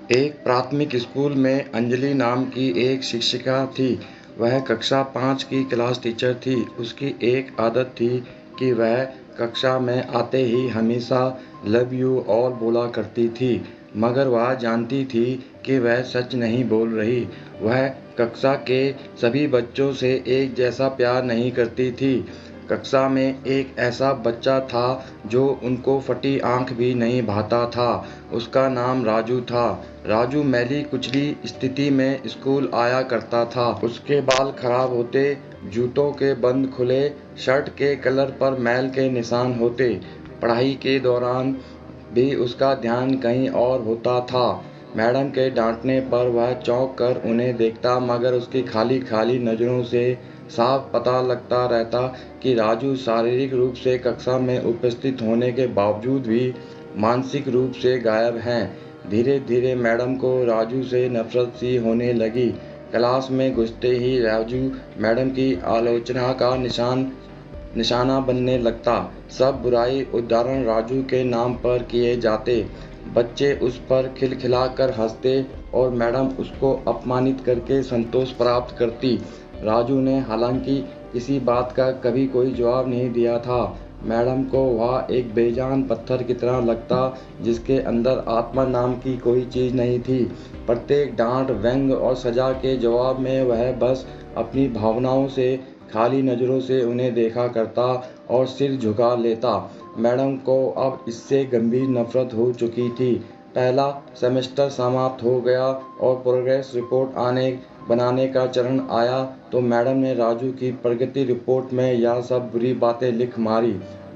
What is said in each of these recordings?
एक प्राथमिक स्कूल में अंजलि नाम की एक शिक्षिका थी। वह कक्षा 5 की क्लास टीचर थी। उसकी एक आदत थी कि वह कक्षा में आते ही हमेशा लव यू ऑल बोला करती थी, मगर वह जानती थी कि वह सच नहीं बोल रही। वह कक्षा के सभी बच्चों से एक जैसा प्यार नहीं करती थी। कक्षा में एक ऐसा बच्चा था जो उनको फटी आंख भी नहीं भाता था। उसका नाम राजू था। राजू मैली कुचली स्थिति में स्कूल आया करता था। उसके बाल खराब होते, जूतों के बंद खुले, शर्ट के कलर पर मैल के निशान होते। पढ़ाई के दौरान भी उसका ध्यान कहीं और होता था। मैडम के डांटने पर वह चौंक कर उन्हें देखता, मगर उसकी खाली खाली नज़रों से साफ पता लगता रहता कि राजू शारीरिक रूप से कक्षा में उपस्थित होने के बावजूद भी मानसिक रूप से गायब हैं। धीरे धीरे मैडम को राजू से नफरत सी होने लगी। क्लास में घुसते ही राजू मैडम की आलोचना का निशाना बनने लगता। सब बुराई उदाहरण राजू के नाम पर किए जाते। बच्चे उस पर खिलखिलाकर हंसते और मैडम उसको अपमानित करके संतोष प्राप्त करती। राजू ने हालांकि किसी बात का कभी कोई जवाब नहीं दिया था। मैडम को वह एक बेजान पत्थर की तरह लगता, जिसके अंदर आत्मा नाम की कोई चीज़ नहीं थी। प्रत्येक डांट, व्यंग और सजा के जवाब में वह बस अपनी भावनाओं से खाली नज़रों से उन्हें देखा करता और सिर झुका लेता। मैडम को अब इससे गंभीर नफरत हो चुकी थी। पहला सेमेस्टर समाप्त हो गया और प्रोग्रेस रिपोर्ट बनाने का चरण आया तो मैडम ने राजू की प्रगति रिपोर्ट में यह सब बुरी बातें लिख मारी।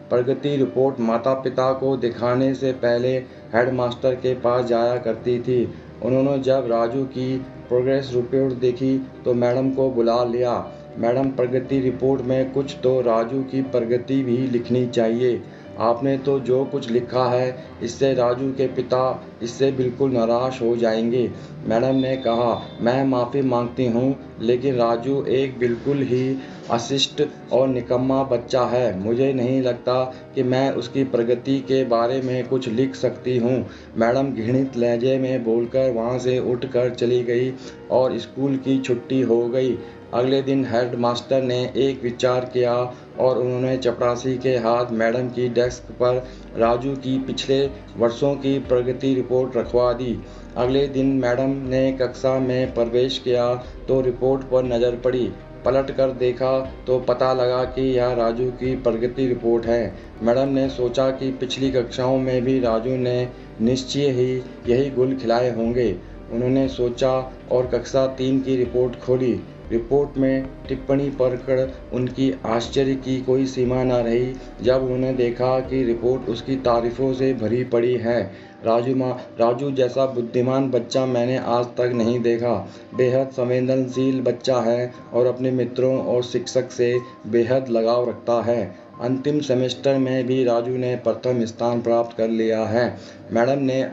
प्रगति रिपोर्ट माता पिता को दिखाने से पहले हेडमास्टर के पास जाया करती थी। उन्होंने जब राजू की प्रोग्रेस रिपोर्ट देखी तो मैडम को बुला लिया। मैडम, प्रगति रिपोर्ट में कुछ तो राजू की प्रगति भी लिखनी चाहिए। आपने तो जो कुछ लिखा है, इससे राजू के पिता इससे बिल्कुल नाराज हो जाएंगे। मैडम ने कहा, मैं माफ़ी मांगती हूँ, लेकिन राजू एक बिल्कुल ही अशिष्ट और निकम्मा बच्चा है। मुझे नहीं लगता कि मैं उसकी प्रगति के बारे में कुछ लिख सकती हूँ। मैडम घृणित लहजे में बोलकर वहाँ से उठकर चली गई और स्कूल की छुट्टी हो गई। अगले दिन हेडमास्टर ने एक विचार किया और उन्होंने चपरासी के हाथ मैडम की डेस्क पर राजू की पिछले वर्षों की प्रगति रिपोर्ट रखवा दी। अगले दिन मैडम ने कक्षा में प्रवेश किया तो रिपोर्ट पर नज़र पड़ी। पलट कर देखा तो पता लगा कि यह राजू की प्रगति रिपोर्ट है। मैडम ने सोचा कि पिछली कक्षाओं में भी राजू ने निश्चय ही यही गुल खिलाए होंगे। उन्होंने सोचा और कक्षा 3 की रिपोर्ट खोली। रिपोर्ट में टिप्पणी पढ़कर उनकी आश्चर्य की कोई सीमा न रही जब उन्होंने देखा कि रिपोर्ट उसकी तारीफों से भरी पड़ी है। राजू जैसा बुद्धिमान बच्चा मैंने आज तक नहीं देखा। बेहद संवेदनशील बच्चा है और अपने मित्रों और शिक्षक से बेहद लगाव रखता है। अंतिम सेमेस्टर में भी राजू ने प्रथम स्थान प्राप्त कर लिया है। मैडम ने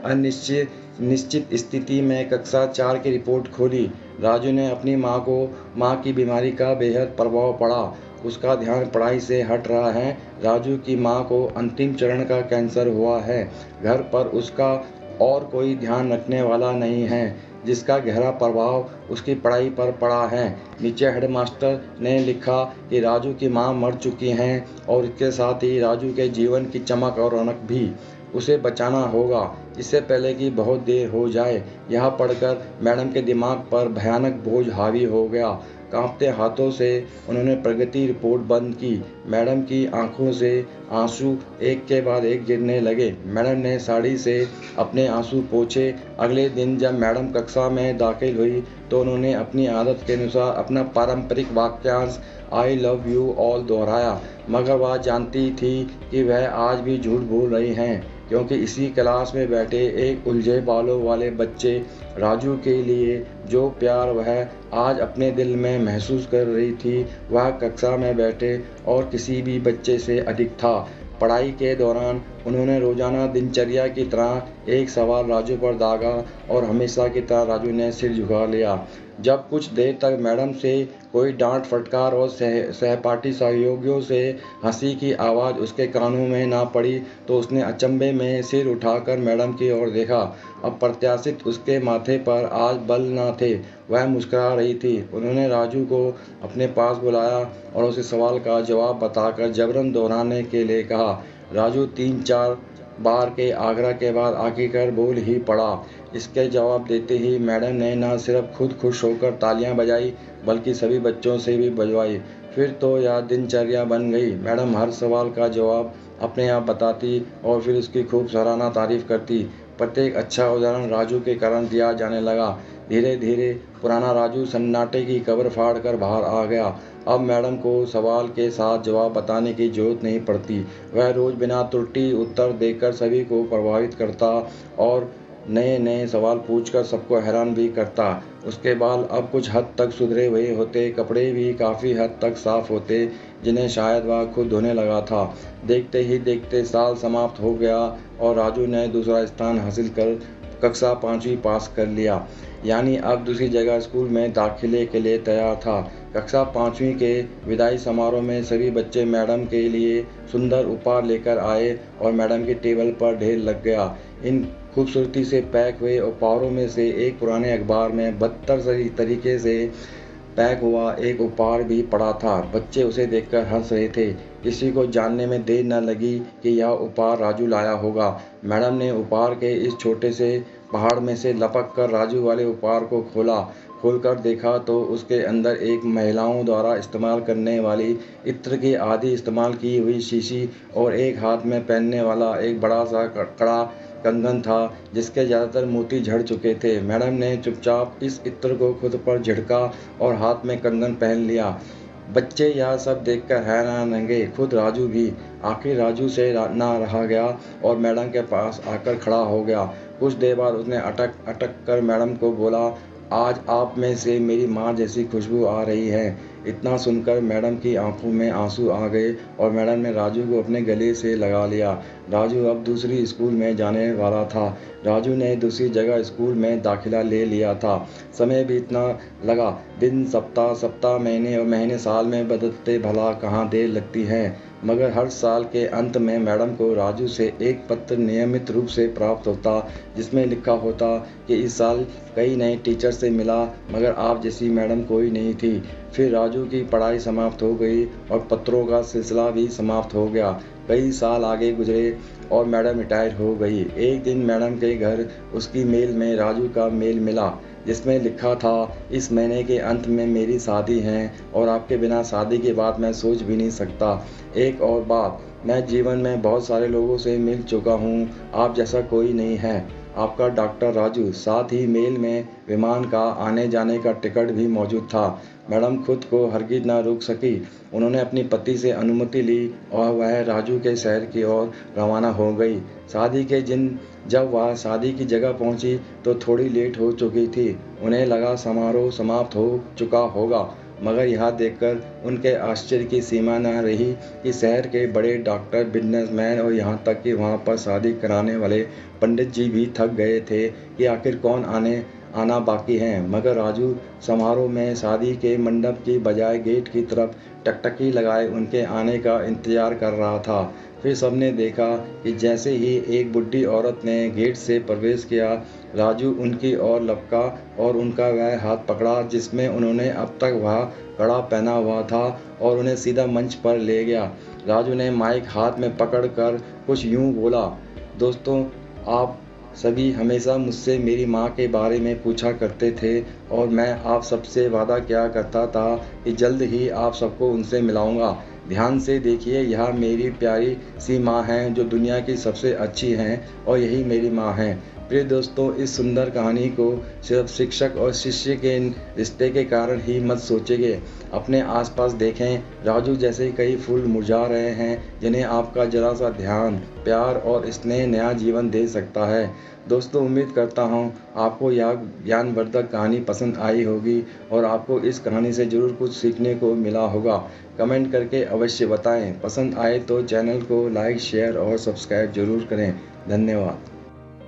निश्चित स्थिति में कक्षा 4 की रिपोर्ट खोली। राजू ने अपनी माँ की बीमारी का बेहद प्रभाव पड़ा। उसका ध्यान पढ़ाई से हट रहा है। राजू की माँ को अंतिम चरण का कैंसर हुआ है। घर पर उसका और कोई ध्यान रखने वाला नहीं है, जिसका गहरा प्रभाव उसकी पढ़ाई पर पड़ा है। नीचे हेडमास्टर ने लिखा कि राजू की माँ मर चुकी हैं और इसके साथ ही राजू के जीवन की चमक और रौनक भी। उसे बचाना होगा, इससे पहले कि बहुत देर हो जाए। यह पढ़कर मैडम के दिमाग पर भयानक बोझ हावी हो गया। कांपते हाथों से उन्होंने प्रगति रिपोर्ट बंद की। मैडम की आंखों से आंसू एक के बाद एक गिरने लगे। मैडम ने साड़ी से अपने आंसू पोंछे। अगले दिन जब मैडम कक्षा में दाखिल हुई तो उन्होंने अपनी आदत के अनुसार अपना पारंपरिक वाक्यांश आई लव यू ऑल दोहराया, मगर वह जानती थी कि वह आज भी झूठ बोल रही हैं, क्योंकि इसी क्लास में बैठे एक उलझे बालों वाले बच्चे राजू के लिए जो प्यार वह आज अपने दिल में महसूस कर रही थी, वह कक्षा में बैठे और किसी भी बच्चे से अधिक था। पढ़ाई के दौरान उन्होंने रोजाना दिनचर्या की तरह एक सवाल राजू पर दागा और हमेशा की तरह राजू ने सिर झुका लिया। जब कुछ देर तक मैडम से कोई डांट फटकार और सहपाठी सहयोगियों से हंसी की आवाज़ उसके कानों में ना पड़ी तो उसने अचंभे में सिर उठाकर मैडम की ओर देखा। अप्रत्याशित उसके माथे पर आज बल न थे, वह मुस्कुरा रही थी। उन्होंने राजू को अपने पास बुलाया और उसे सवाल का जवाब बताकर जबरन दोहराने के लिए कहा। राजू 3-4 बार के आग्रह के बाद आखिरकार बोल ही पड़ा। इसके जवाब देते ही मैडम ने न सिर्फ खुद खुश होकर तालियां बजाई बल्कि सभी बच्चों से भी बजवाई। फिर तो यह दिनचर्या बन गई। मैडम हर सवाल का जवाब अपने आप बताती और फिर उसकी खूब सराहना तारीफ करती। प्रत्येक अच्छा उदाहरण राजू के कारण दिया जाने लगा। धीरे धीरे पुराना राजू सन्नाटे की कब्र फाड़ कर बाहर आ गया। अब मैडम को सवाल के साथ जवाब बताने की जरूरत नहीं पड़ती। वह रोज बिना त्रुटि उत्तर देकर सभी को प्रभावित करता और नए नए सवाल पूछकर सबको हैरान भी करता। उसके बाल अब कुछ हद तक सुधरे हुए होते, कपड़े भी काफ़ी हद तक साफ होते, जिन्हें शायद वह खुद धोने लगा था। देखते ही देखते साल समाप्त हो गया और राजू ने दूसरा स्थान हासिल कर कक्षा 5वीं पास कर लिया, यानी अब दूसरी जगह स्कूल में दाखिले के लिए तैयार था। कक्षा 5वीं के विदाई समारोह में सभी बच्चे मैडम के लिए सुंदर उपहार लेकर आए और मैडम की टेबल पर ढेर लग गया। इन खूबसूरती से पैक हुए उपहारों में से एक पुराने अखबार में बदतर तरीके से पैक हुआ एक उपहार भी पड़ा था। बच्चे उसे देखकर हंस रहे थे। किसी को जानने में देर न लगी कि यह उपहार राजू लाया होगा। मैडम ने उपहार के इस छोटे से पहाड़ में से लपक कर राजू वाले उपहार को खोलकर देखा तो उसके अंदर एक महिलाओं द्वारा इस्तेमाल करने वाली इत्र की आधी इस्तेमाल की हुई शीशी और एक हाथ में पहनने वाला एक बड़ा सा कड़ा कंगन था जिसके ज़्यादातर मोती झड़ चुके थे। मैडम ने चुपचाप इस इत्र को खुद पर झिड़का और हाथ में कंगन पहन लिया। बच्चे यह सब देखकर हैरान रह गए, खुद राजू भी। आखिर राजू से ना रहा गया और मैडम के पास आकर खड़ा हो गया। कुछ देर बाद उसने अटक अटक कर मैडम को बोला, आज आप में से मेरी माँ जैसी खुशबू आ रही है। इतना सुनकर मैडम की आंखों में आंसू आ गए और मैडम ने राजू को अपने गले से लगा लिया। राजू अब दूसरी स्कूल में जाने वाला था। राजू ने दूसरी जगह स्कूल में दाखिला ले लिया था। समय भी इतना लगा। दिन सप्ताह महीने और महीने साल में बदलते भला कहाँ देर लगती है। मगर हर साल के अंत में मैडम को राजू से एक पत्र नियमित रूप से प्राप्त होता जिसमें लिखा होता कि इस साल कई नए टीचर से मिला मगर आप जैसी मैडम कोई नहीं थी। फिर राजू की पढ़ाई समाप्त हो गई और पत्रों का सिलसिला भी समाप्त हो गया। कई साल आगे गुजरे और मैडम रिटायर हो गई। एक दिन मैडम के घर उसकी मेल में राजू का मेल मिला जिसमें लिखा था, इस महीने के अंत में मेरी शादी है और आपके बिना शादी की बात मैं सोच भी नहीं सकता। एक और बात, मैं जीवन में बहुत सारे लोगों से मिल चुका हूँ, आप जैसा कोई नहीं है। आपका डॉक्टर राजू। साथ ही मेल में विमान का आने जाने का टिकट भी मौजूद था। मैडम खुद को हरगिज न रोक सकी। उन्होंने अपनी पति से अनुमति ली और वह राजू के शहर की ओर रवाना हो गई। शादी के दिन जब वह शादी की जगह पहुंची तो थोड़ी लेट हो चुकी थी। उन्हें लगा समारोह समाप्त हो चुका होगा, मगर यह देखकर उनके आश्चर्य की सीमा न रही कि शहर के बड़े डॉक्टर, बिजनेसमैन और यहाँ तक कि वहाँ पर शादी कराने वाले पंडित जी भी थक गए थे कि आखिर कौन आना बाकी है। मगर राजू समारोह में शादी के मंडप की बजाय गेट की तरफ टकटकी लगाए उनके आने का इंतजार कर रहा था। फिर सबने देखा कि जैसे ही एक बुढ़ी औरत ने गेट से प्रवेश किया, राजू उनकी ओर लपका और उनका वह हाथ पकड़ा जिसमें उन्होंने अब तक वह कड़ा पहना हुआ था और उन्हें सीधा मंच पर ले गया। राजू ने माइक हाथ में पकड़कर कुछ यूं बोला, दोस्तों, आप सभी हमेशा मुझसे मेरी माँ के बारे में पूछा करते थे और मैं आप सबसे वादा किया करता था कि जल्द ही आप सबको उनसे मिलाऊंगा। ध्यान से देखिए, यह मेरी प्यारी सी माँ हैं जो दुनिया की सबसे अच्छी हैं और यही मेरी माँ हैं। प्रिय दोस्तों, इस सुंदर कहानी को सिर्फ शिक्षक और शिष्य के रिश्ते के कारण ही मत सोचिए। अपने आसपास देखें, राजू जैसे कई फूल मुरझा रहे हैं जिन्हें आपका जरा सा ध्यान, प्यार और स्नेह नया जीवन दे सकता है। दोस्तों, उम्मीद करता हूँ आपको यह ज्ञानवर्धक कहानी पसंद आई होगी और आपको इस कहानी से ज़रूर कुछ सीखने को मिला होगा। कमेंट करके अवश्य बताएं। पसंद आए तो चैनल को लाइक, शेयर और सब्सक्राइब ज़रूर करें। धन्यवाद।